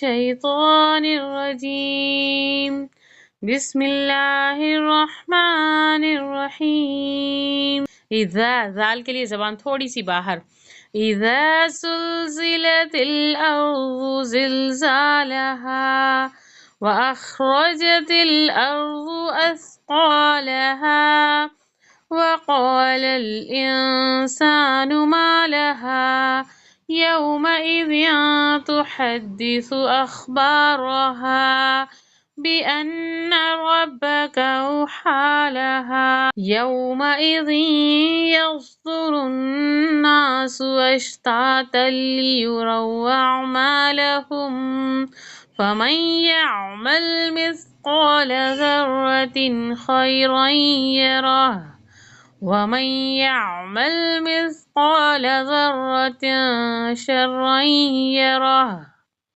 الشيطان الرجيم. بسم الله الرحمن الرحیم. اذا ذال کے لیے زبان تھوڑی سی باہر. اذا زلزلت الارض زلزالها واخرجت الارض اثقالها وقال الانسان ما لها يومئذ تحدث اخبارها بأن ربك أوحى لها يومئذ يصدر الناس أشتاتا ليروا أعمالهم فمن يعمل مثقال ذرة خيرا يره ومن يعمل مثقال ذرة شرا يره.